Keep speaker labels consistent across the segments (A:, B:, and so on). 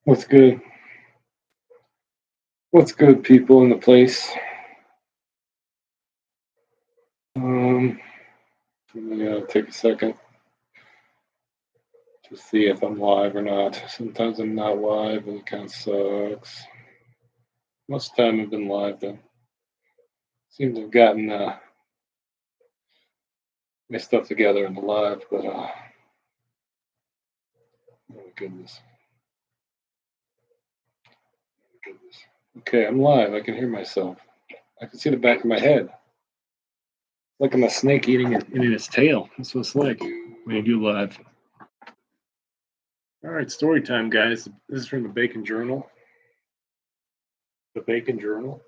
A: What's good? What's good, people in the place? Um, Let me take a second to see if I'm live or not. Sometimes I'm not live, and it kind of sucks. Most of the time I've been live, though. Seems I've gotten my stuff together in the live, but oh my goodness, goodness. Okay, I'm live. I can hear myself. I can see the back of my head. Like I'm a snake eating its tail. That's what it's like when you do live. All right, story time, guys. This is from the Bacon Journal. The Bacon Journal.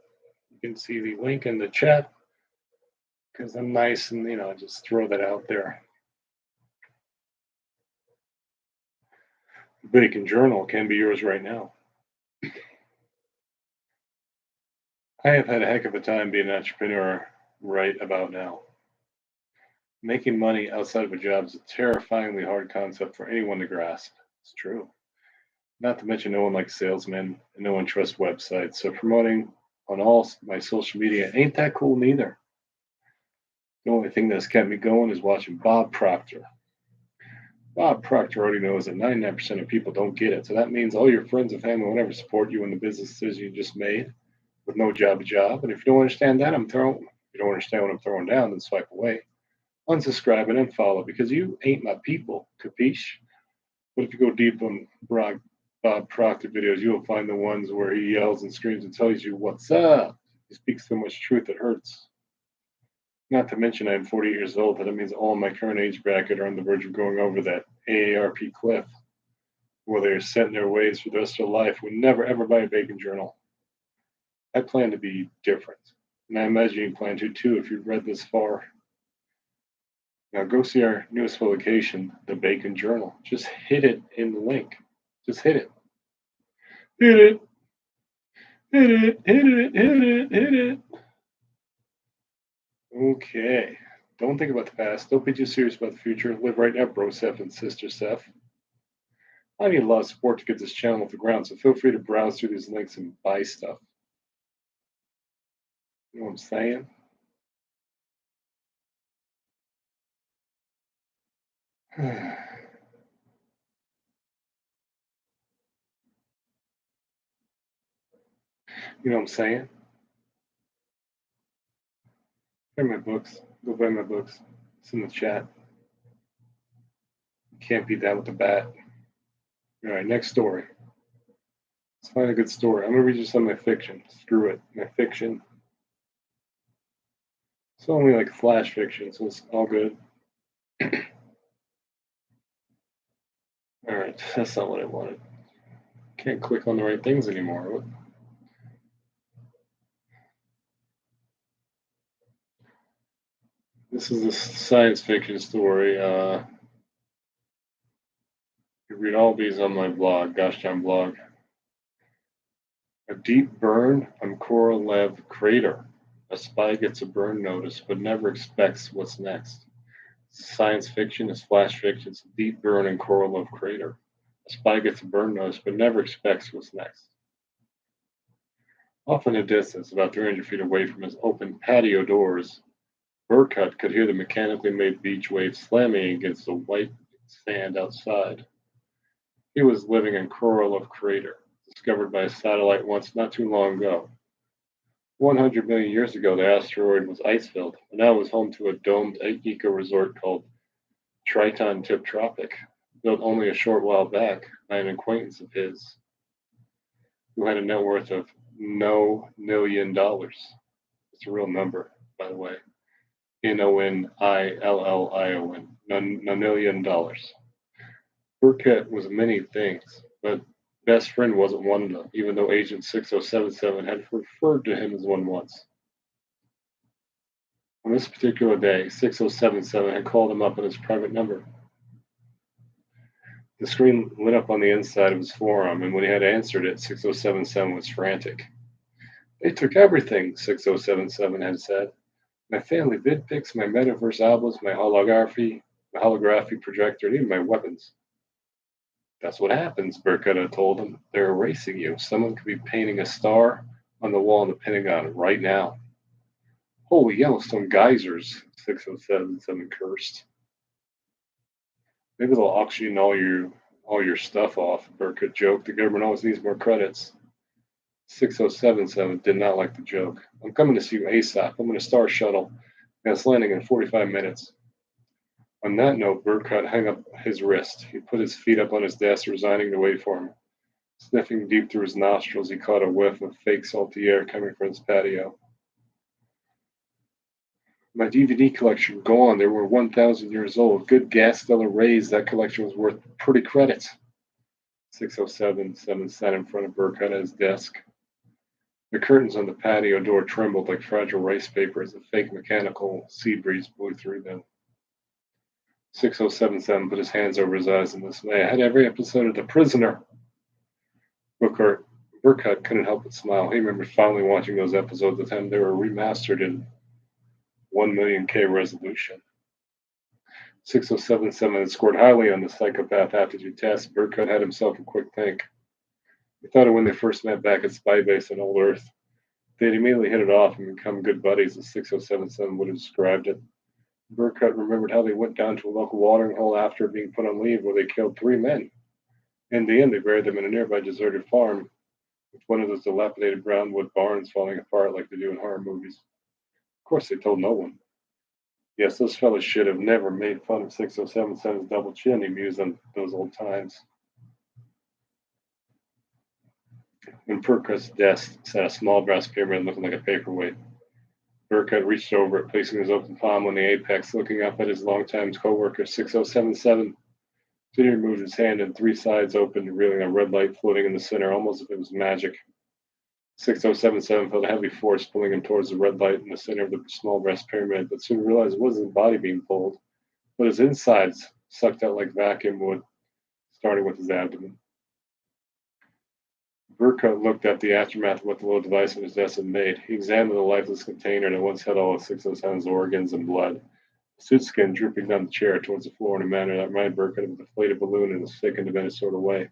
A: You can see the link in the chat because I'm nice and just throw that out there. The Bacon Journal can be yours right now. I have had a heck of a time being an entrepreneur right about now. Making money outside of a job is a terrifyingly hard concept for anyone to grasp. It's true. Not to mention, no one likes salesmen and no one trusts websites. So promoting on all my social media ain't that cool neither. The only thing that's kept me going is watching Bob Proctor. Bob Proctor already knows that 99% of people don't get it. So that means all your friends and family will never support you in the business decision you just made with no job. And if you don't understand that, if you don't understand what I'm throwing down, then swipe away. Unsubscribe and unfollow because you ain't my people. Capiche? But if you go deep on Bob Proctor videos, you will find the ones where he yells and screams and tells you what's up. He speaks so much truth it hurts. Not to mention I'm 48 years old, but that means all in my current age bracket are on the verge of going over that AARP cliff where they're set in their ways for the rest of their life would never ever buy a Bacon Journal. I plan to be different. And I imagine you plan to too if you've read this far. Now go see our newest publication, The Bacon Journal. Just hit it in the link. Just hit it. Hit it. Hit it. Hit it. Hit it. Hit it. Okay. Don't think about the past. Don't be too serious about the future. Live right now, bro Seth and sister Seth. I need a lot of support to get this channel off the ground, so feel free to browse through these links and buy stuff. You know what I'm saying? You know what I'm saying? Buy my books. Go buy my books. It's in the chat. You can't beat that with a bat. All right, next story. Let's find a good story. I'm going to read you some of my fiction. Screw it. My fiction. It's only like flash fiction, so it's all good. All right, that's not what I wanted. Can't click on the right things anymore. This is a science fiction story. You can read all these on my blog, GoshDarnBlog. A deep burn on Korolev crater. A spy gets a burn notice but never expects what's next. Science fiction is flash fiction. It's a deep burn in Korolev crater. A spy gets a burn notice but never expects what's next. Off in the distance, about 300 feet away from his open patio doors, Burkut could hear the mechanically made beach waves slamming against the white sand outside. He was living in Korolev crater, discovered by a satellite once not too long ago. 100 million years ago, the asteroid was ice-filled, and now it was home to a domed eco-resort called Triton Tip Tropic, built only a short while back by an acquaintance of his, who had a net worth of no $1 million. It's a real number, by the way. NONILLION, $1 million. Burkett was many things, but best friend wasn't one of them, even though Agent 6077 had referred to him as one once. On this particular day, 6077 had called him up on his private number. The screen lit up on the inside of his forearm, and when he had answered it, 6077 was frantic. They took everything, 6077 had said. My family vid pics, my metaverse albums, my holography projector, and even my weapons. That's what happens, Burkett had told him. They're erasing you. Someone could be painting a star on the wall in the Pentagon right now. Holy Yellowstone geysers, 6077 cursed. Maybe they'll auction all your stuff off, Burkett joked. The government always needs more credits. 6077 did not like the joke. I'm coming to see you ASAP. I'm in a star shuttle, and it's landing in 45 minutes. On that note, Burkett hung up his wrist. He put his feet up on his desk, resigning to wait for him. Sniffing deep through his nostrils, he caught a whiff of fake salty air coming from his patio. My DVD collection gone. They were 1,000 years old. Good gas stellar rays. That collection was worth pretty credits. 6077 sat in front of Burkett at his desk. The curtains on the patio door trembled like fragile rice paper as a fake mechanical sea breeze blew through them. 6077 put his hands over his eyes in dismay. I had every episode of The Prisoner. Burkett couldn't help but smile. He remembered finally watching those episodes the time they were remastered in 1,000,000K resolution. 6077 had scored highly on the psychopath aptitude test. Burkett had himself a quick think. He thought of when they first met back at Spy Base on Old Earth. They'd immediately hit it off and become good buddies, as 6077 would have described it. Burkett remembered how they went down to a local watering hole after being put on leave where they killed 3 men. In the end, they buried them in a nearby deserted farm with one of those dilapidated brown wood barns falling apart like they do in horror movies. Of course, they told no one. Yes, those fellas should have never made fun of 6077's double chin, he mused on those old times. In Burkett's desk sat a small brass pyramid looking like a paperweight. Burkett reached over it, placing his open palm on the apex, looking up at his longtime co-worker, 6077. Then he removed his hand and 3 sides opened, revealing a red light floating in the center, almost as if it was magic. 6077 felt a heavy force pulling him towards the red light in the center of the small brass pyramid, but soon realized it wasn't his body being pulled, but his insides sucked out like vacuum would, starting with his abdomen. Burkett looked at the aftermath of what the little device on his desk had made. He examined the lifeless container that once held all of 6077's organs and blood. The suit skin drooping down the chair towards the floor in a manner that reminded Burkett of a deflated balloon in a sick and demented sort of way.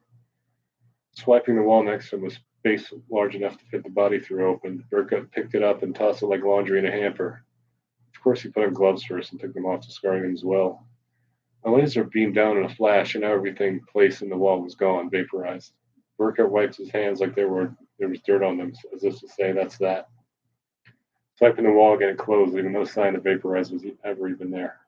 A: Swiping the wall next to him, a space large enough to fit the body through opened. Burkett picked it up and tossed it like laundry in a hamper. Of course, he put on gloves first and took them off, discarding them as well. A laser beamed down in a flash, and now everything placed in the wall was gone, vaporized. Burkett wiped his hands like there was dirt on them, as if to say, that's that. Swiping the wall again, it closed, leaving no sign that vaporized was ever even there.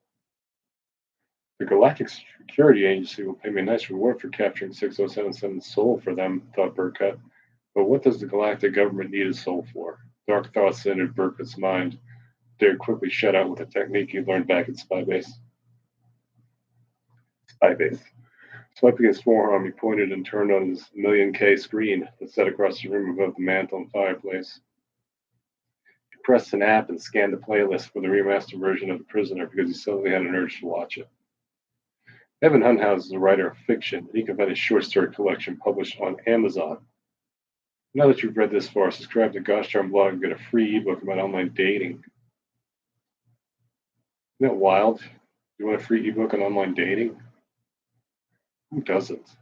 A: The Galactic Security Agency will pay me a nice reward for capturing 6077's soul for them, thought Burkett. But what does the galactic government need his soul for? Dark thoughts entered Burkett's mind. They were quickly shut out with a technique he learned back at Spy Base. Swiping his forearm, he pointed and turned on his 1,000,000K screen that sat across the room above the mantel and fireplace. He pressed an app and scanned the playlist for the remastered version of The Prisoner because he suddenly had an urge to watch it. Evan Hunhouse is a writer of fiction, and he can find his short story collection published on Amazon. Now that you've read this far, subscribe to GoshDarnBlog and get a free ebook about online dating. Isn't that wild? You want a free ebook on online dating? Who doesn't? So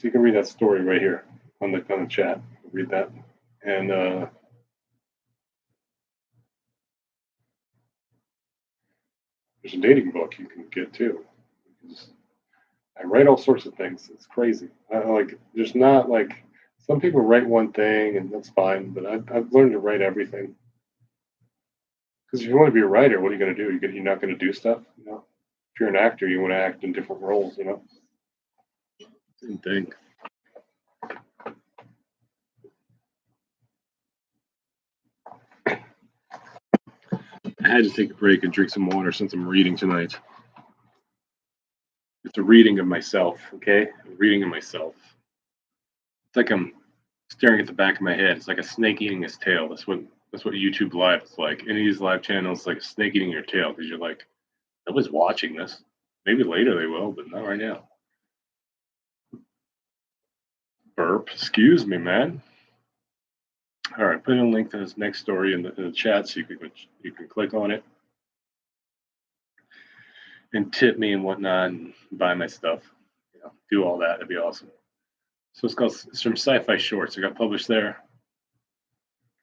A: you can read that story right here on the chat. Read that. And there's a dating book you can get too. I write all sorts of things. It's crazy. There's not like some people write one thing and that's fine, but I've learned to write everything. Because if you want to be a writer, what are you going to do? You're not going to do stuff, you know. If you're an actor, you want to act in different roles, you know. Same thing. I had to take a break and drink some water since I'm reading tonight. It's a reading of myself, okay? A reading of myself. It's like I'm staring at the back of my head. It's like a snake eating his tail. That's what YouTube Live is like. Any of these live channels, like a snake eating your tail because you're like, nobody's watching this. Maybe later they will, but not right now. Burp. Excuse me, man. All right, put in a link to this next story in the chat so you can click on it and tip me and whatnot and buy my stuff. do all that. It'd be awesome. So it's from Sci-Fi Shorts. It got published there.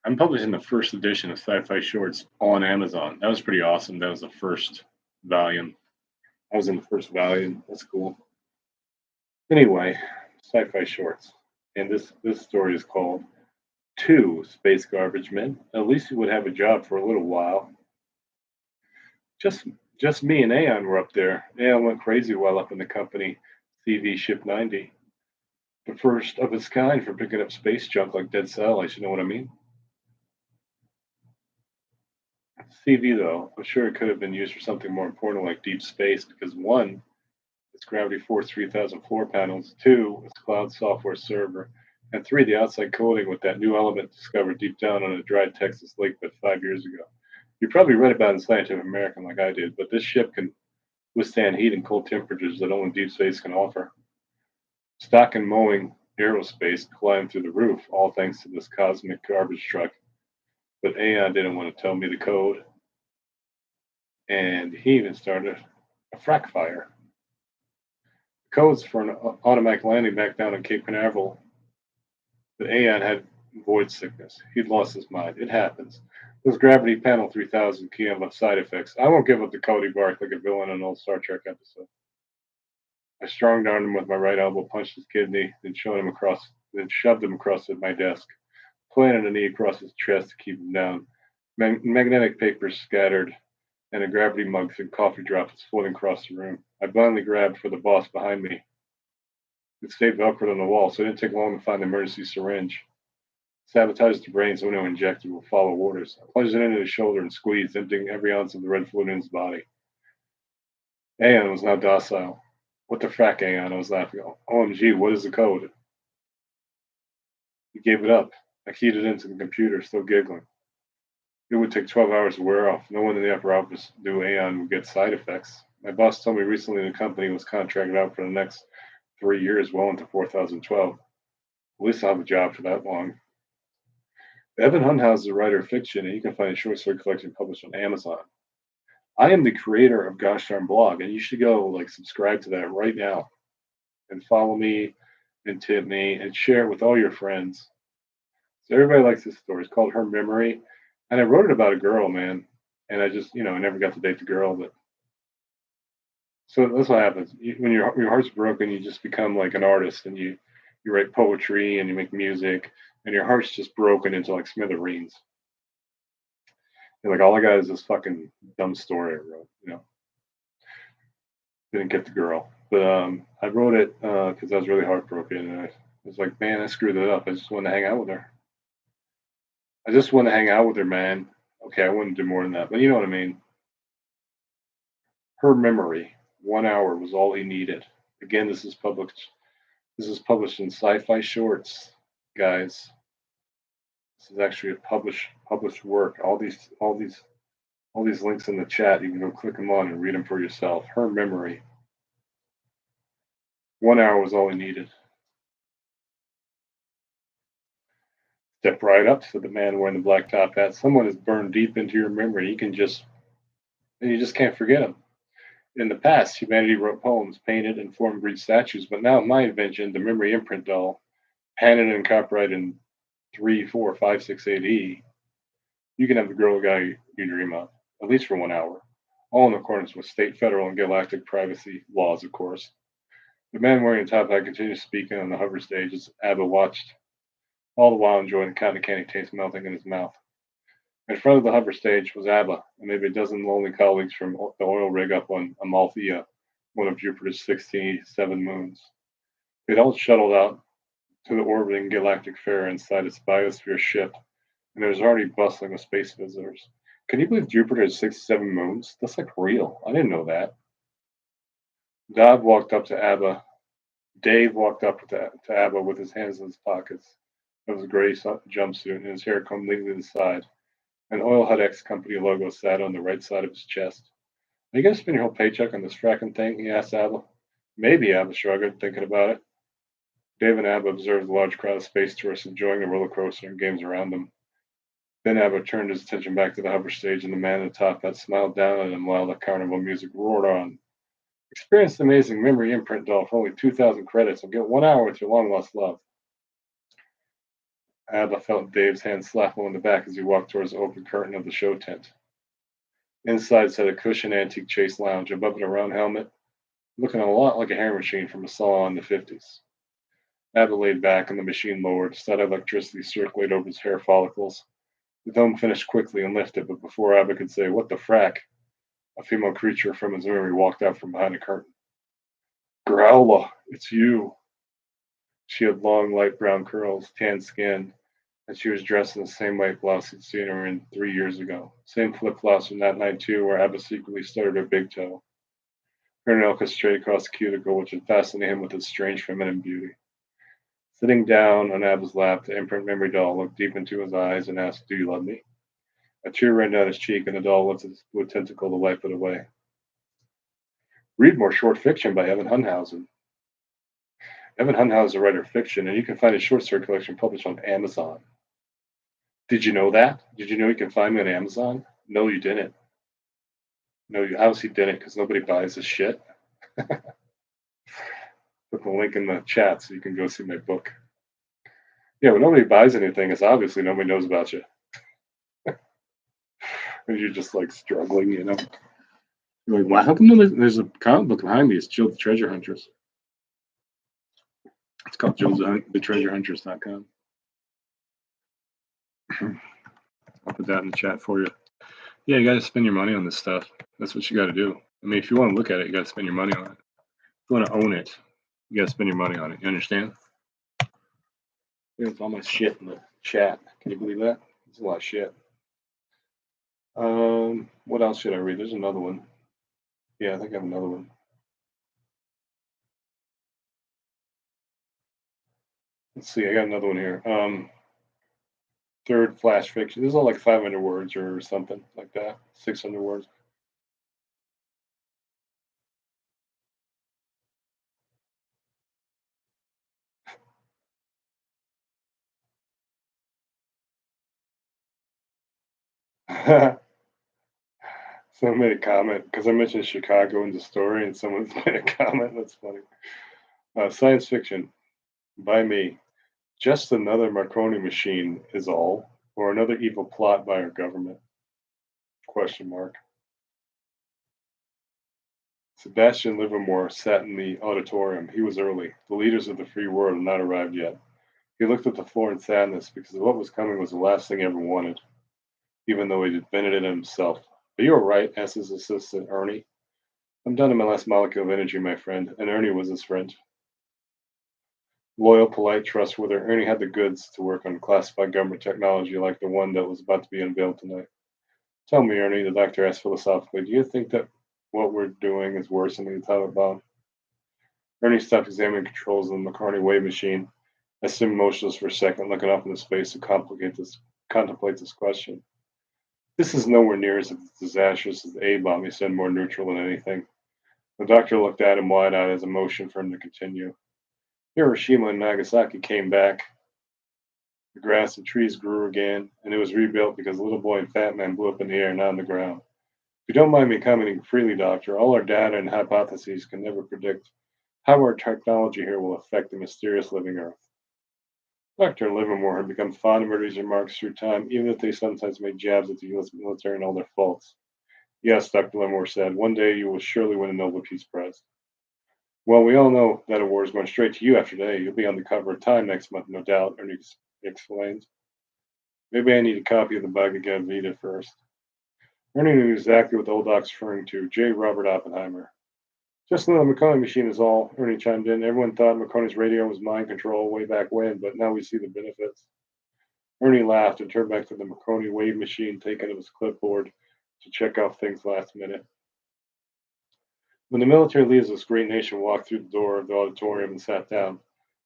A: I'm publishing the first edition of Sci-Fi Shorts on Amazon. That was pretty awesome. That was the first volume. I was in the first volume. That's cool. Anyway, Sci-Fi Shorts, and this story is called Two Space Garbage Men. At least you would have a job for a little while. Just just me and Aon were up there. Aon went crazy while up in the company CV Ship 90. The first of its kind for picking up space junk like dead satellites, you know what I mean? CV, though, I'm sure it could have been used for something more important like deep space because one, its gravity force 3,000 floor panels, two, its cloud software server, and three, the outside coating with that new element discovered deep down on a dry Texas lake bed 5 years ago. You probably read about it in Scientific American like I did, but this ship can withstand heat and cold temperatures that only deep space can offer. Stock and mowing aerospace climbed through the roof, all thanks to this cosmic garbage truck. But Aon didn't want to tell me the code, and he even started a frack fire. The codes for an automatic landing back down in Cape Canaveral, but Aon had void sickness. He'd lost his mind. It happens. Those Gravity Panel 3000 key have side effects. I won't give up the code he barked like a villain in an old Star Trek episode. I strong armed him with my right elbow, punched his kidney, then shoved him across my desk, planted a knee across his chest to keep him down. Magnetic papers scattered, and a gravity mug and coffee droplets floating across the room. I blindly grabbed for the boss behind me. It stayed velcroed on the wall, so it didn't take long to find the emergency syringe. Sabotaged the brain so no injector will follow orders. I plunged it into his shoulder and squeezed, emptying every ounce of the red fluid in his body. Aon was now docile. What the frack, Aon? I was laughing. OMG, what is the code? He gave it up. I keyed it into the computer, still giggling. It would take 12 hours to wear off. No one in the upper office knew Aon would get side effects. My boss told me recently the company was contracted out for the next 3 years, well into 2012. At least I'll have a job for that long. Evan Hunhouse is a writer of fiction, and you can find a short story collection published on Amazon. I am the creator of GoshDarnBlog, and you should go subscribe to that right now and follow me and tip me and share it with all your friends. So everybody likes this story. It's called Her Memory, and I wrote it about a girl, man. And I just, I never got to date the girl, but so that's what happens. When your heart's broken, you just become like an artist, and you write poetry and you make music, and your heart's just broken into like smithereens. And like all I got is this fucking dumb story I wrote. Didn't get the girl, but I wrote it because I was really heartbroken, and I was like, man, I screwed it up. I just wanted to hang out with her. I just want to hang out with her, man. Okay, I wouldn't do more than that, but you know what I mean. Her Memory, 1 hour was all he needed. Again, this is published. This is published in Sci-Fi Shorts, guys. This is actually a published work. All these links in the chat, you can go click them on and read them for yourself. Her Memory. 1 hour was all he needed. Step right up, said the man wearing the black top hat. Someone is burned deep into your memory. You just can't forget them. In the past, humanity wrote poems, painted, and formed Greek statues, but now my invention, the memory imprint doll, patented and copyrighted in 3, 4, 5, 6 AD, you can have the girl guy you dream of, at least for 1 hour, all in accordance with state, federal, and galactic privacy laws, of course. The man wearing the top hat continued speaking on the hover stage as Abba watched, all the while enjoying the cotton candy taste melting in his mouth. In front of the hover stage was Abba and maybe a dozen lonely colleagues from the oil rig up on Amalthea, one of Jupiter's 67 moons. They'd all shuttled out to the orbiting galactic fair inside its biosphere ship, and it was already bustling with space visitors. Can you believe Jupiter has 67 moons? That's like real. I didn't know that. Dave walked up to Abba with his hands in his pockets of his gray jumpsuit and his hair combed legally to the side. An Oil Hut X company logo sat on the right side of his chest. Are you going to spend your whole paycheck on this fracking thing? He asked Abba. Maybe, Abba shrugged, thinking about it. Dave and Abba observed the large crowd of space tourists enjoying the roller coaster and games around them. Then Abba turned his attention back to the hover stage, and the man in the top hat smiled down at him while the carnival music roared on. Experience the amazing memory imprint doll for only 2,000 credits and get 1 hour with your long lost love. Abba felt Dave's hand slap him on the back as he walked towards the open curtain of the show tent. Inside sat a cushioned antique chase lounge, above it a round helmet, looking a lot like a hair machine from a salon in the 50s. Abba laid back and the machine lowered, static electricity circulated over his hair follicles. The dome finished quickly and lifted, but before Abba could say, "What the frack?" a female creature from his memory walked out from behind the curtain. "Growler, it's you." She had long, light brown curls, tan skin, and she was dressed in the same white blouse he'd seen her in 3 years ago. Same flip flops from that night, too, where Abba secretly stuttered her big toe. Her nail cut straight across the cuticle, which had fascinated him with its strange feminine beauty. Sitting down on Abba's lap, the imprint memory doll looked deep into his eyes and asked, "Do you love me?" A tear ran down his cheek, and the doll lifted its blue tentacle to wipe it away. Read more short fiction by Evan Hunhausen. Evan Hunhausen is a writer of fiction, and you can find his short story collection published on Amazon. Did you know that? Did you know you can find me on Amazon? No, you didn't. No, you obviously didn't, because nobody buys this shit. Put the link in the chat so you can go see my book. Yeah, when nobody buys anything, it's obviously nobody knows about you. And you're just like struggling, you know. You're like, wow, how come there's a comic book behind me? It's Jill the Treasure Huntress. It's called JillTheTreasureHuntress.com. I'll put that in the chat for you. Yeah, you got to spend your money on this stuff. That's what you got to do. I mean, if you want to look at it, you got to spend your money on it. If you want to own it, you got to spend your money on it. You understand? There's all my shit in the chat. Can you believe that? It's a lot of shit. What else should I read? There's another one. Yeah, I think I have another one. Let's see. I got another one here. Third flash fiction. This is all like 500 words or something like that. 600 words. Someone made a comment because I mentioned Chicago in the story, and someone's made a comment. That's funny. Science fiction by me. Just another Marconi machine is all, or another evil plot by our government? Question mark. Sebastian Livermore sat in the auditorium. He was early. The leaders of the free world had not arrived yet. He looked at the floor in sadness because what was coming was the last thing he ever wanted, even though he'd invented it himself. "Are you all right?" asked his assistant, Ernie. "I'm down to my last molecule of energy, my friend," and Ernie was his friend. Loyal, polite, trustworthy, Ernie had the goods to work on classified government technology like the one that was about to be unveiled tonight. "Tell me, Ernie," the doctor asked philosophically, "do you think that what we're doing is worse than the atomic bomb?" Ernie stopped examining controls of the McCartney wave machine. I stood motionless for a second, looking up into space to contemplate this question. "This is nowhere near as disastrous as the A-bomb," he said, more neutral than anything. The doctor looked at him wide-eyed as a motion for him to continue. "Hiroshima and Nagasaki came back. The grass and trees grew again, and it was rebuilt because Little Boy and Fat Man blew up in the air, not on the ground. If you don't mind me commenting freely, Doctor, all our data and hypotheses can never predict how our technology here will affect the mysterious living Earth." Dr. Livermore had become fond of Murray's remarks through time, even if they sometimes made jabs at the U.S. military and all their faults. "Yes," Dr. Livermore said, "one day you will surely win a Nobel Peace Prize." "Well, we all know that award is going straight to you after today. You'll be on the cover of Time next month, no doubt," Ernie explained. "Maybe I need a copy of the Bhagavad Gita first." Ernie knew exactly what the old doc's referring to, J. Robert Oppenheimer. "Just another Marconi machine is all," Ernie chimed in. "Everyone thought Marconi's radio was mind control way back when, but now we see the benefits." Ernie laughed and turned back to the Marconi wave machine, taking up his clipboard to check off things last minute. When the military leaders of this great nation walked through the door of the auditorium and sat down,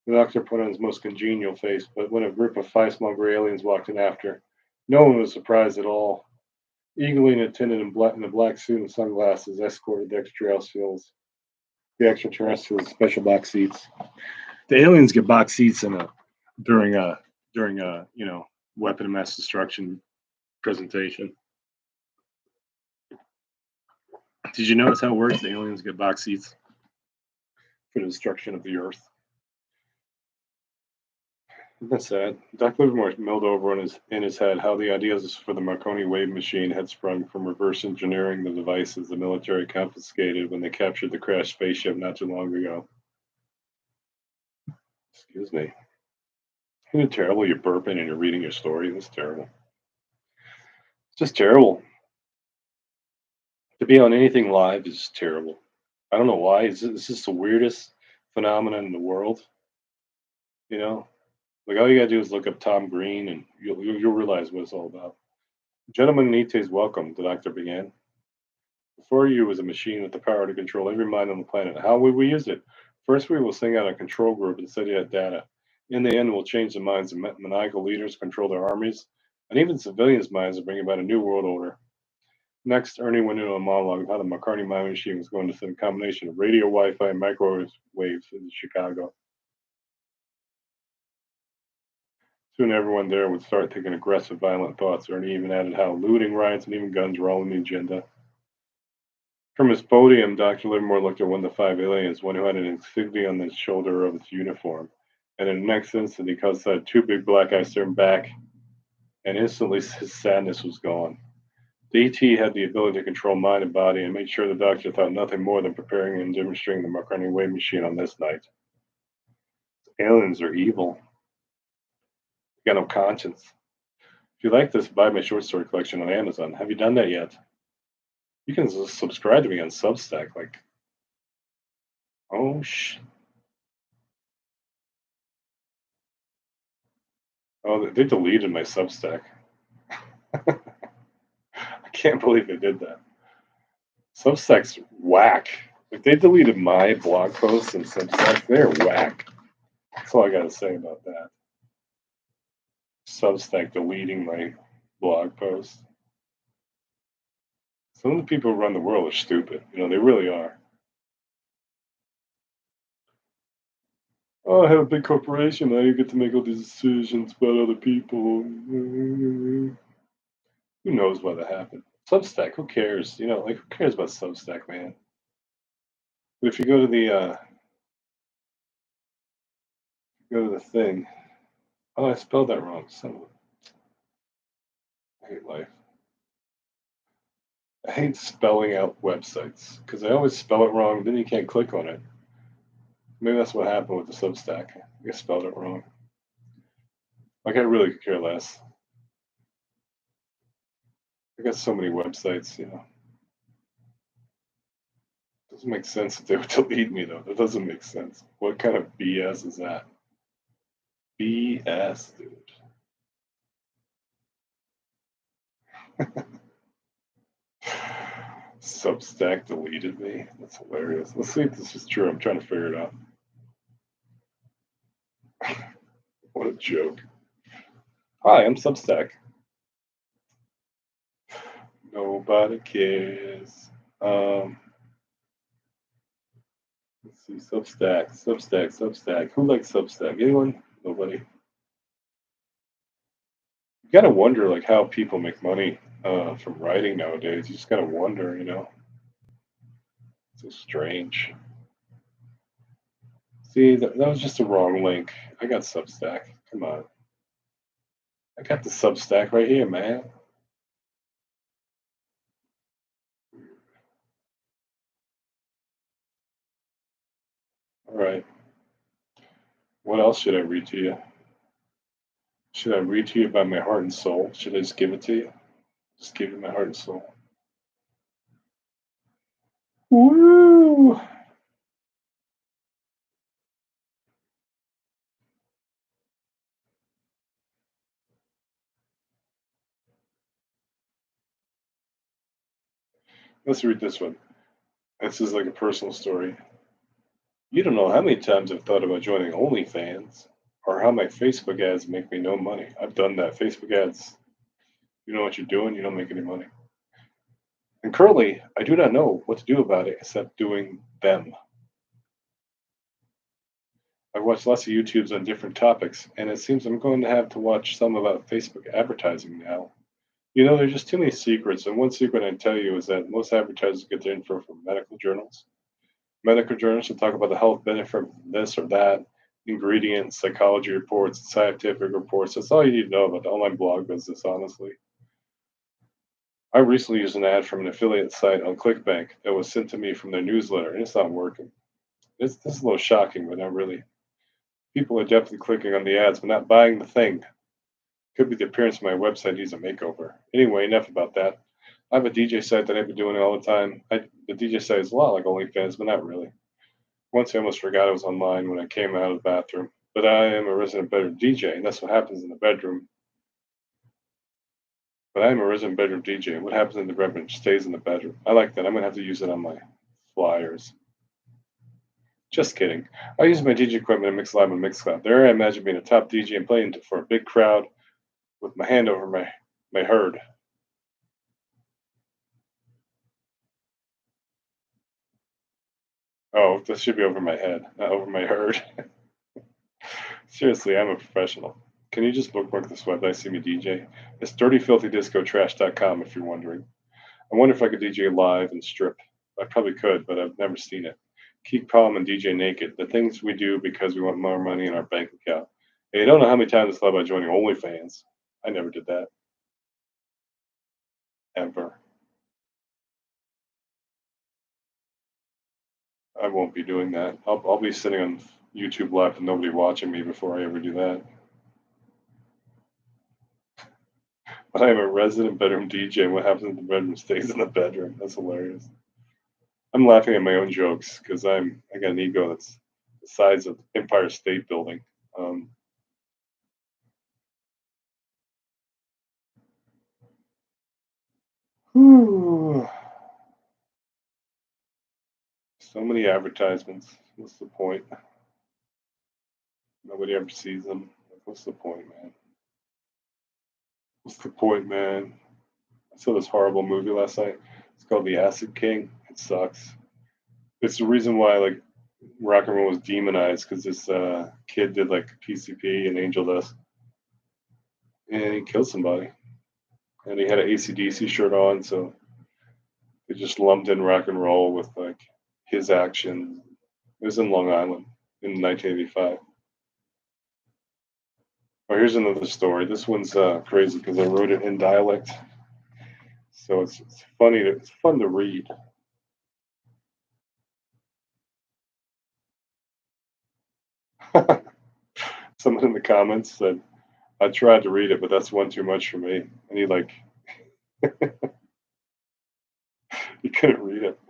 A: the doctor put on his most congenial face, but when a group of 5 small gray aliens walked in after, no one was surprised at all. Eagerly, an attendant in a black suit and sunglasses escorted the extraterrestrials special box seats. The aliens get box seats during a weapon of mass destruction presentation. Did you notice how it works? The aliens get box seats for the destruction of the Earth. That's sad. Doc Livermore milled over in his head how the ideas for the Marconi wave machine had sprung from reverse engineering the devices the military confiscated when they captured the crashed spaceship not too long ago. Excuse me. Isn't it terrible? You're burping and you're reading your story. That's terrible. It's just terrible. To be on anything live is just terrible. I don't know why. It's just the weirdest phenomenon in the world. You know, like all you gotta do is look up Tom Green, and you'll realize what it's all about. Gentlemen Nietzsche's welcome, the doctor began. Before you is a machine with the power to control every mind on the planet. How would we use it? First, we will sing out a control group and study that data. In the end, we'll change the minds of maniacal leaders, control their armies, and even civilians' minds to bring about a new world order. Next, Ernie went into a monologue of how the McCartney mind machine was going to send a combination of radio, Wi-Fi, and microwave waves into Chicago. Soon everyone there would start thinking aggressive, violent thoughts. Ernie even added how looting, riots, and even guns were all in the agenda. From his podium, Dr. Livermore looked at one of the five aliens, one who had an insignia on the shoulder of its uniform. And in the next instant, he caught sight of two big black eyes staring back, and instantly his sadness was gone. The ET had the ability to control mind and body and made sure the doctor thought nothing more than preparing and demonstrating the Marconi wave machine on this night. Aliens are evil. They got no conscience. If you like this, buy my short story collection on Amazon. Have you done that yet? You can subscribe to me on Substack. Like, oh, oh, they deleted my Substack. I can't believe they did that. Substack's whack. If they deleted my blog posts and Substack, they're whack. That's all I got to say about that. Substack deleting my blog posts. Some of the people who run the world are stupid. You know, they really are. Oh, I have a big corporation. I get to make all these decisions about other people. Who knows what happened? Substack, who cares? You know, like who cares about Substack, man? But if you go to the thing. Oh, I spelled that wrong. I hate life. I hate spelling out websites because I always spell it wrong. Then you can't click on it. Maybe that's what happened with the Substack. I spelled it wrong. Like I really could care less. I got so many websites, you know. It doesn't make sense that they would delete me though. That doesn't make sense. What kind of BS is that? BS, dude. Substack deleted me. That's hilarious. Let's see if this is true. I'm trying to figure it out. What a joke. Hi, I'm Substack. Nobody cares. Let's see. Substack. Who likes Substack? Anyone? Nobody. You gotta wonder like how people make money from writing nowadays. You just gotta wonder, you know. It's so strange. See, that was just a wrong link. I got Substack. Come on. I got the Substack right here, man. All right. What else should I read to you? Should I read to you about my heart and soul? Should I just give it to you? Just give you my heart and soul. Woo! Let's read this one. This is like a personal story. You don't know how many times I've thought about joining OnlyFans or how my Facebook ads make me no money. I've done that. Facebook ads, you know what you're doing, you don't make any money. And currently, I do not know what to do about it except doing them. I've watched lots of YouTubes on different topics, and it seems I'm going to have to watch some about Facebook advertising now. There's just too many secrets. And one secret I tell you is that most advertisers get their info from medical journals. Medical journals will talk about the health benefit of this or that, ingredients, psychology reports, scientific reports. That's all you need to know about the online blog business, honestly. I recently used an ad from an affiliate site on ClickBank that was sent to me from their newsletter, and it's not working. This is a little shocking, but not really. People are definitely clicking on the ads, but not buying the thing. Could be the appearance of my website needs a makeover. Anyway, enough about that. I have a DJ site that I've been doing all the time. The DJ site is a lot like OnlyFans, but not really. Once I almost forgot I was online when I came out of the bathroom. But I am a resident bedroom DJ, and that's what happens in the bedroom. But I am a resident bedroom DJ, and what happens in the bedroom stays in the bedroom. I like that. I'm going to have to use it on my flyers. Just kidding. I use my DJ equipment and mix live on Mixcloud. There I imagine being a top DJ and playing for a big crowd with my hand over my herd. Oh, this should be over my head, not over my herd. Seriously, I'm a professional. Can you just bookmark this website, see me DJ? It's dirtyfilthydiscotrash.com if you're wondering. I wonder if I could DJ live and strip. I probably could, but I've never seen it. Keep calm and DJ naked. The things we do because we want more money in our bank account. Hey, you don't know how many times I thought about joining OnlyFans. I never did that, ever. I won't be doing that. I'll be sitting on YouTube Live with nobody watching me before I ever do that. But I am a resident bedroom DJ, and what happens in the bedroom stays in the bedroom. That's hilarious. I'm laughing at my own jokes because I got an ego that's the size of Empire State Building. Um, whew, so many advertisements. What's the point? Nobody ever sees them. What's the point, man? What's the point, man? I saw this horrible movie last night. It's called The Acid King. It sucks. It's the reason why like rock and roll was demonized because this kid did like PCP and angel dust, and he killed somebody. And he had an ACDC shirt on, so they just lumped in rock and roll with like his actions. It was in Long Island in 1985. Oh, here's another story. This one's crazy because I wrote it in dialect, so it's funny. It's fun to read. Someone in the comments said I tried to read it, but that's one too much for me. And he couldn't read it.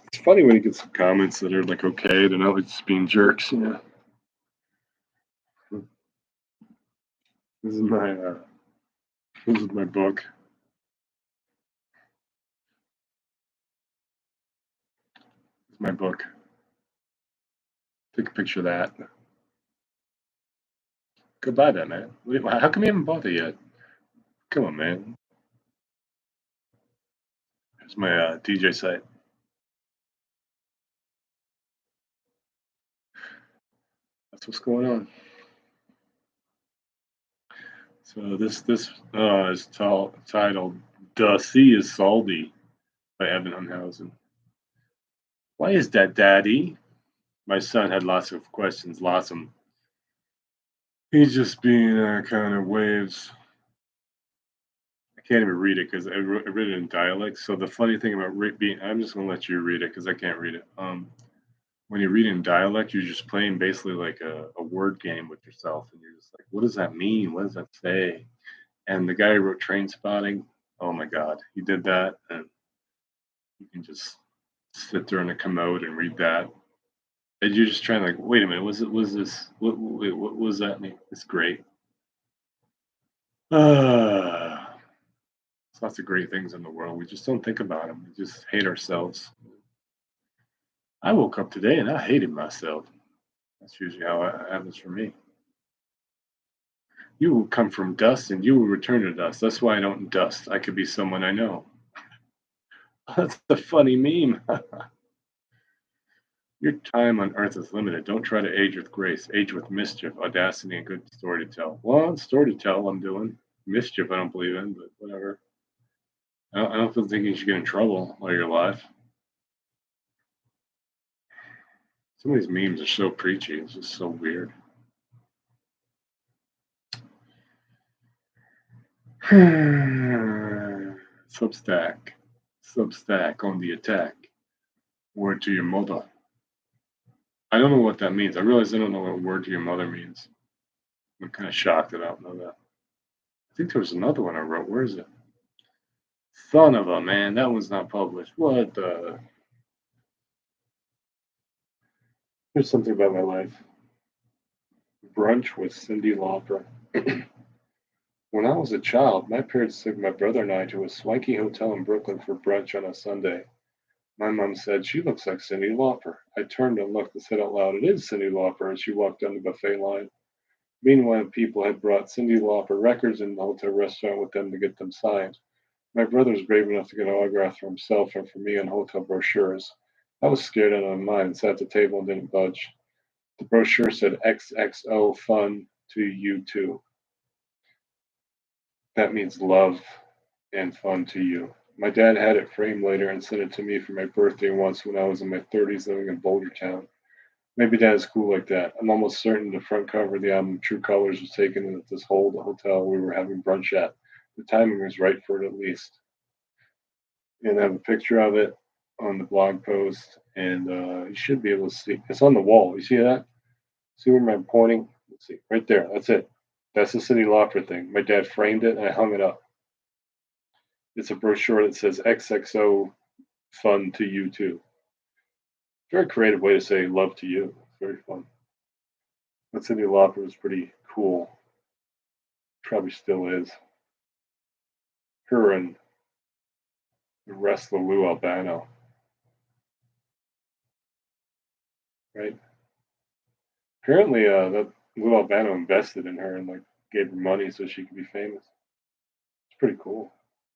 A: It's funny when you get some comments that are like okay, they're not like just being jerks. This is my book. This is my book. Take a picture of that. Go buy that, man. How come you haven't bought it yet? Come on, man. Here's my DJ site. That's what's going on. So this is titled "The Sea is Salty" by Evan Hunhausen. Why is that, Daddy? My son had lots of questions, lots of them. He's just being kind of waves. I can't even read it because I read it in dialect. So the funny thing about being, I'm just gonna let you read it because I can't read it. When you read in dialect, you're just playing basically like a word game with yourself, and you're just like, what does that mean? What does that say? And the guy who wrote Train Spotting, oh my God, he did that, and you can just sit there in a commode and read that. And you're just trying to like, wait a minute, was this what was that mean? It's great. Uh, there's lots of great things in the world. We just don't think about them. We just hate ourselves. I woke up today and I hated myself. That's usually how it happens for me. You will come from dust and you will return to dust. That's why I don't dust. I could be someone I know. That's a funny meme. Your time on earth is limited. Don't try to age with grace. Age with mischief, audacity, and good story to tell. Well, story to tell, I'm doing. Mischief, I don't believe in, but whatever. I don't think you should get in trouble while you're alive. Some of these memes are so preachy. It's just so weird. Substack. Substack on the attack. Word to your mother. I don't know what that means. I realize I don't know what word to your mother means. I'm kind of shocked that I don't know that. I think there was another one I wrote. Where is it? Son of a man, that one's not published. What the? Here's something about my life. Brunch with Cindy Lauper. When I was a child, my parents took my brother and I to a swanky hotel in Brooklyn for brunch on a Sunday. My mom said, "She looks like Cindy Lauper." I turned and looked and said out loud, "It is Cindy Lauper," as she walked down the buffet line. Meanwhile, people had brought Cindy Lauper records in the hotel restaurant with them to get them signed. My brother was brave enough to get an autograph for himself and for me on hotel brochures. I was scared out of my mind and sat at the table and didn't budge. The brochure said XXO fun to you too. That means love and fun to you. My dad had it framed later and sent it to me for my birthday once when I was in my 30s living in Boulder Town. Maybe dad is cool like that. I'm almost certain the front cover of the album True Colors was taken at this whole hotel we were having brunch at. The timing was right for it at least. And I have a picture of it on the blog post, and you should be able to see. It's on the wall. You see that? See where I'm pointing? Let's see. Right there. That's it. That's the Cindy Lauper thing. My dad framed it and I hung it up. It's a brochure that says XXO fun to you too. Very creative way to say love to you. It's very fun. But Cindy Lauper was pretty cool. Probably still is. Her and the wrestler Lou Albano, right? Apparently, that Lou Albano invested in her and like gave her money so she could be famous. It's pretty cool.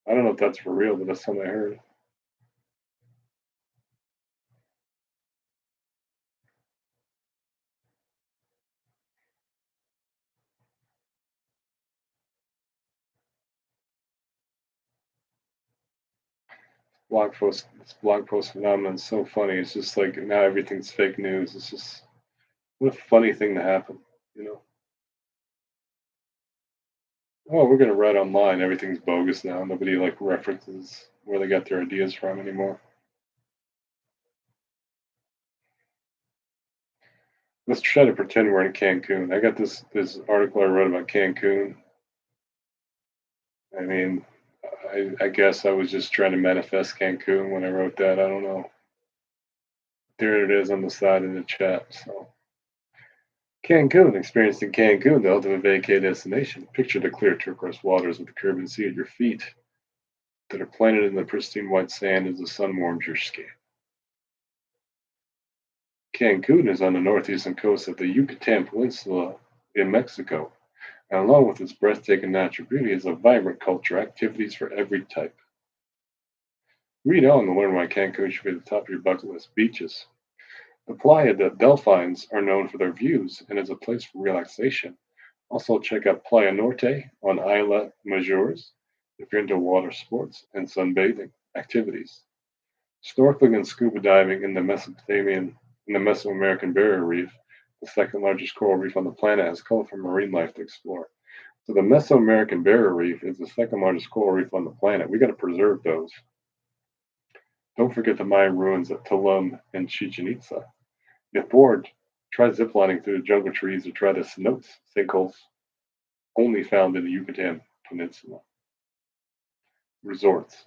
A: I don't know if that's for real, but that's something I heard. This blog post phenomenon is so funny. It's just like now everything's fake news. It's just what a funny thing to happen, you know. Oh, we're gonna write online. Everything's bogus now. Nobody like references where they got their ideas from anymore. Let's try to pretend we're in Cancun. I got this article I wrote about Cancun. I mean, I guess I was just trying to manifest Cancun when I wrote that. I don't know. There it is on the side in the chat. So Cancun, experienced in Cancun, the ultimate vacay destination. Picture the clear turquoise waters with the Caribbean Sea at your feet that are planted in the pristine white sand as the sun warms your skin. Cancun is on the northeastern coast of the Yucatan Peninsula in Mexico, and along with its breathtaking natural beauty, is a vibrant culture, activities for every type. Read on to learn why Cancun should be at the top of your bucket list. Beaches. The Playa de Delfines are known for their views and is a place for relaxation. Also, check out Playa Norte on Isla Majores if you're into water sports and sunbathing activities. Snorkeling and scuba diving in the Mesoamerican Barrier Reef, the second largest coral reef on the planet, has colorful marine life to explore. So the Mesoamerican Barrier Reef is the second largest coral reef on the planet. We got to preserve those. Don't forget the Mayan ruins at Tulum and Chichen Itza. If bored, try ziplining through the jungle trees or try the cenotes sinkholes only found in the Yucatan Peninsula. Resorts.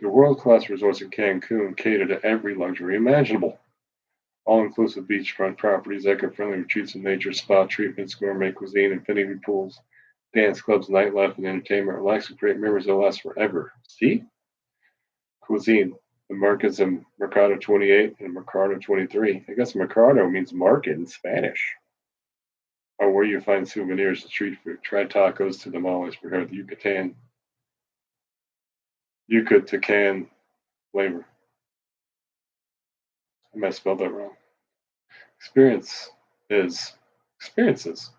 A: The world-class resorts in Cancun cater to every luxury imaginable. All-inclusive beachfront properties, eco-friendly retreats in nature, spa treatments, gourmet cuisine, infinity pools, dance clubs, nightlife, and entertainment. Relax and create memories that last forever. See? Cuisine. The markets in Mercado 28 and Mercado 23. I guess Mercado means market in Spanish. Or where you find souvenirs and street food. Try tacos to tamales. Prepare the Yucatan flavor. I might have spelled that wrong. Experience is experiences.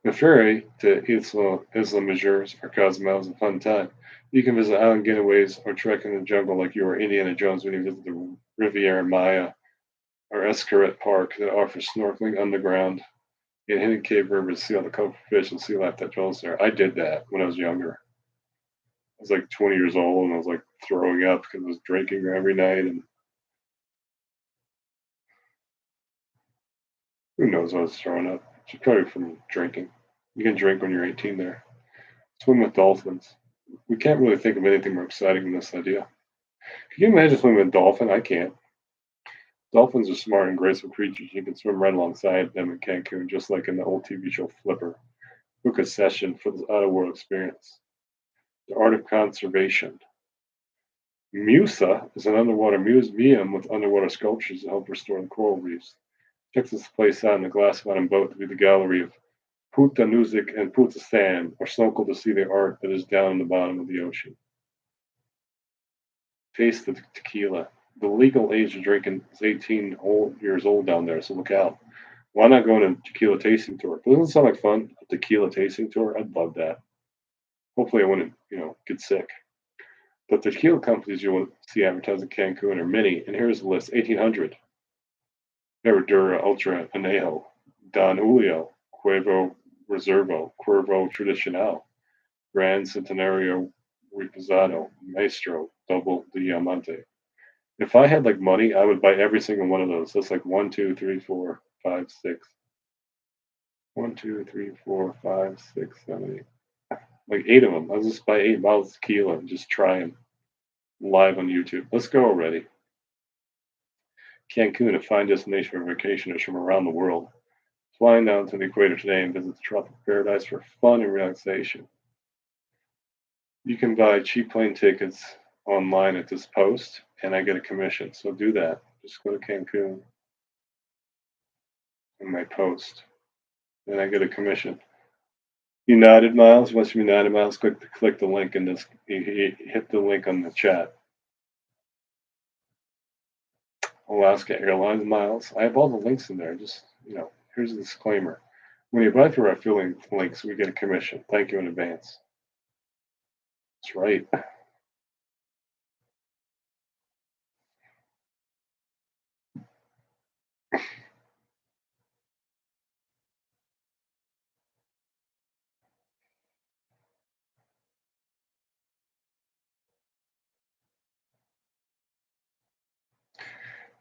A: The ferry to Isla Majeures or Cozumel is a fun time. You can visit island getaways or trek in the jungle like you are Indiana Jones when you visit the Riviera Maya or Escarret Park that offers snorkeling underground in hidden cave rivers to see all the colorful fish and sea life that dwells there. I did that when I was younger. I was like 20 years old and I was like throwing up because I was drinking every night and who knows what I was throwing up. It's probably from drinking. You can drink when you're 18 there. Swim with dolphins. We can't really think of anything more exciting than this idea. Can you imagine swimming with a dolphin? I can't. Dolphins are smart and graceful creatures. You can swim right alongside them in Cancun, just like in the old TV show Flipper. Book a session for this out-of-world experience. The art of conservation. Musa is an underwater museum with underwater sculptures that help restore the coral reefs. Check this place out in a glass bottom boat to be the gallery of Puta Music and Puta Sand, or snorkel to see the art that is down in the bottom of the ocean. Taste the tequila. The legal age of drinking is 18 years old down there, so look out. Why not go on a tequila tasting tour? Doesn't it sound like fun? A tequila tasting tour? I'd love that. Hopefully, I wouldn't, get sick. But the tequila companies you will see advertised in Cancun are many, and here's the list: 1800, Herradura Ultra Anejo, Don Julio, Cuervo Reservo, Cuervo Tradicional, Gran Centenario Reposado, Maestro, Double Diamante. If I had like money, I would buy every single one of those. That's like 1, 2, 3, 4, 5, 6. 1, 2, 3, 4, 5, 6, 7, 8. Like 8 of them. I'll just buy 8 bottles of tequila and just try them live on YouTube. Let's go already. Cancun, a fine destination for vacationers from around the world. Flying down to the equator today and visit the tropical paradise for fun and relaxation. You can buy cheap plane tickets online at this post, and I get a commission. So do that. Just go to Cancun and my post, and I get a commission. United Miles, Western United Miles. Click the link in this. You hit the link on the chat. Alaska Airlines miles. I have all the links in there. Just here's a disclaimer: when you buy through our affiliate links, we get a commission. Thank you in advance. That's right.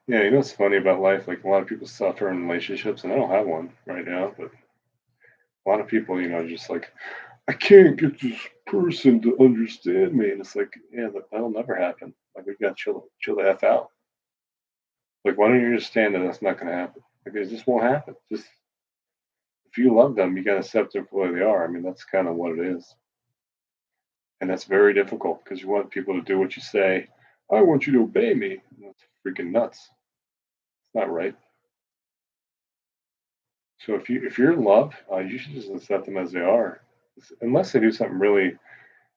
A: Yeah, what's funny about life? Like a lot of people suffer in relationships, and I don't have one right now, but a lot of people, just like, I can't get this person to understand me, and it's like, yeah, that'll never happen. Like we got to chill the f out. Like, why don't you understand that that's not going to happen? Like, it just won't happen. Just if you love them, you got to accept them for who they are. I mean, that's kind of what it is, and that's very difficult because you want people to do what you say. I want you to obey me. That's freaking nuts. It's not right. So if you're in love, you should just accept them as they are, unless they do something really,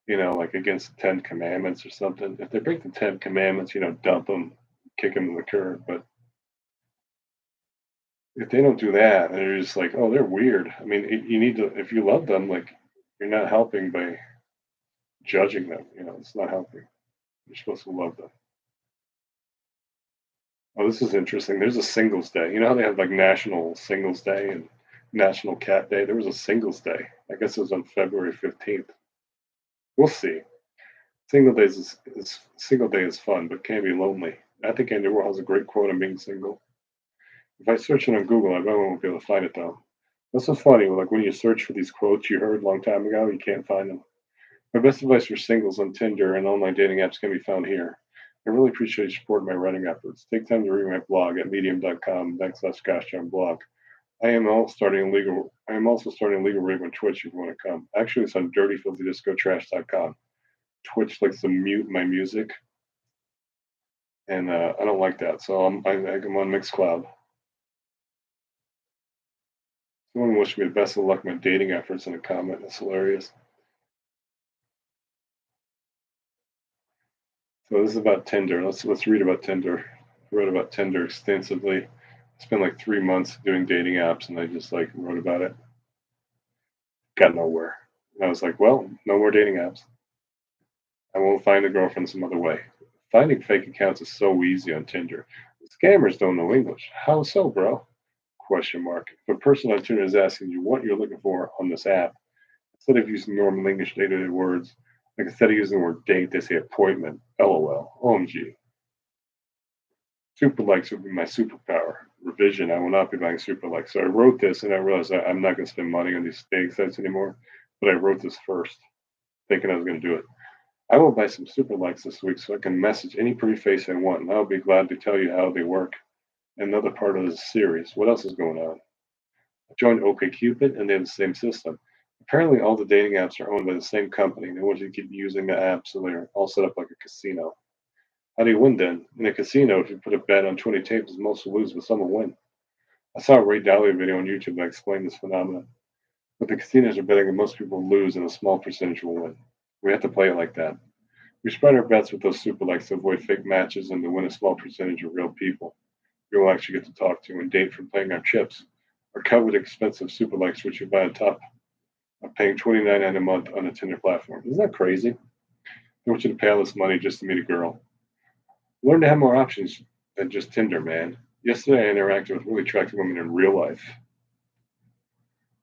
A: like against the Ten Commandments or something. If they break the Ten Commandments, dump them, kick them to the curb. But if they don't do that, and they're just like, oh, they're weird. I mean, you need to, if you love them, like you're not helping by judging them. It's not helping. You're supposed to love them. Oh, this is interesting. There's a Singles Day. You know how they have like National Singles Day and National Cat Day? There was a Singles Day. I guess it was on February 15th. We'll see. Single day is fun, but can be lonely. I think Andy Warhol has a great quote on being single. If I search it on Google, I probably won't be able to find it though. That's so funny. Like when you search for these quotes you heard a long time ago, you can't find them. My best advice for singles on Tinder and online dating apps can be found here. I really appreciate your support in my writing efforts. Take time to read my blog at medium.com/GoshDarnBlog. I am also starting a legal rig on Twitch if you want to come. Actually, it's on dirtyfilthydiscotrash.com. Twitch likes to mute my music, and I don't like that. So I'm on Mixcloud. Someone wished me the best of luck in my dating efforts in a comment. That's hilarious. So this is about Tinder. Let's read about Tinder. I wrote about Tinder extensively Spent like 3 months doing dating apps, and I just like wrote about it. Got nowhere. And I was like, well, no more dating apps. I won't find a girlfriend some other way. Finding fake accounts is so easy on Tinder. Scammers don't know English. How so, bro? Question mark. If a person on Tinder is asking you what you're looking for on this app, instead of using normal English day-to-day words, like instead of using the word date, they say appointment. LOL. OMG. Super likes would be my superpower. Revision. I will not be buying super likes. So I wrote this and I realized I'm not going to spend money on these dating sites anymore. But I wrote this first, thinking I was going to do it. I will buy some super likes this week so I can message any pretty face I want, and I'll be glad to tell you how they work. Another part of this series. What else is going on? I joined OkCupid, and they have the same system. Apparently, all the dating apps are owned by the same company. They want you to keep using the app, so they're all set up like a casino. How do you win then? In a casino, if you put a bet on 20 tables, most will lose, but some will win. I saw a Ray Dalio video on YouTube that explained this phenomenon. But the casinos are betting that most people lose and a small percentage will win. We have to play it like that. We spread our bets with those super likes to avoid fake matches and to win a small percentage of real people we will actually get to talk to and date from playing our chips. Or cut with expensive super likes, which you buy on top of paying $29 a month on a Tinder platform. Isn't that crazy? They want you to pay all this money just to meet a girl. Learn to have more options than just Tinder, man. Yesterday I interacted with really attractive women in real life.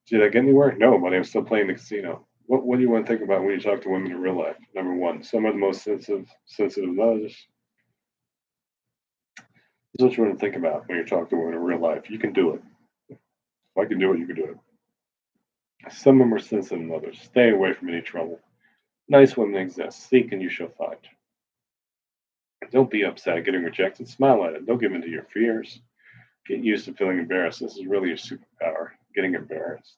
A: Did I get anywhere? No, but I'm still playing the casino. What do you want to think about when you talk to women in real life? Number one, some are the most sensitive than others. This is what you want to think about when you're talking to women in real life. You can do it. If I can do it, you can do it. Some are more sensitive than others. Stay away from any trouble. Nice women exist. Seek and you shall find. Don't be upset at getting rejected. Smile at it. Don't give in to your fears. Get used to feeling embarrassed. This is really your superpower, getting embarrassed.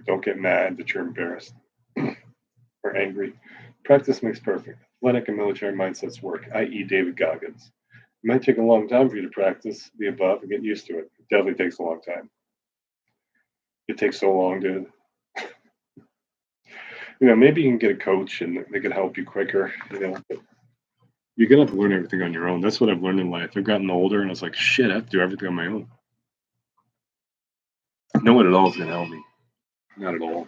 A: Don't get mad that you're embarrassed or angry. Practice makes perfect. Athletic and military mindsets work, i.e., David Goggins. It might take a long time for you to practice the above and get used to it. It definitely takes a long time. It takes so long, dude. Maybe you can get a coach and they can help you quicker. But you're gonna have to learn everything on your own. That's what I've learned in life. I've gotten older and I was like, shit, I have to do everything on my own. No one at all is gonna help me. Not at all.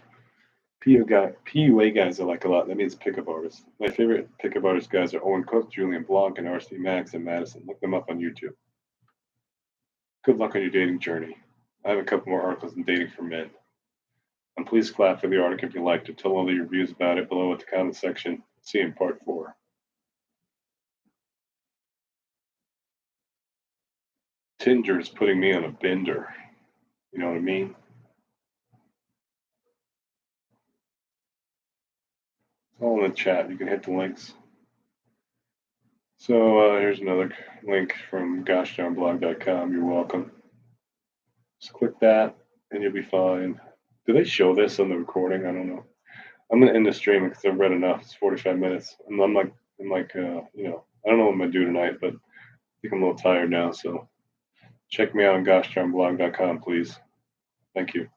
A: PUA guys I like a lot. That means pickup artists. My favorite pickup artist guys are Owen Cook, Julian Blanc, and RC Max and Madison. Look them up on YouTube. Good luck on your dating journey. I have a couple more articles on dating for men. And please clap for the article if you liked it. Tell all your views about it below at the comment section. See you in part 4. Tinder is putting me on a bender. You know what I mean? It's all in the chat. You can hit the links. So here's another link from GoshDarnBlog.com. You're welcome. Just click that and you'll be fine. Do they show this on the recording? I don't know. I'm gonna end the stream because I've read enough. It's 45 minutes. And I don't know what I'm gonna do tonight, but I think I'm a little tired now. So check me out on GoshDarnBlog.com, please. Thank you.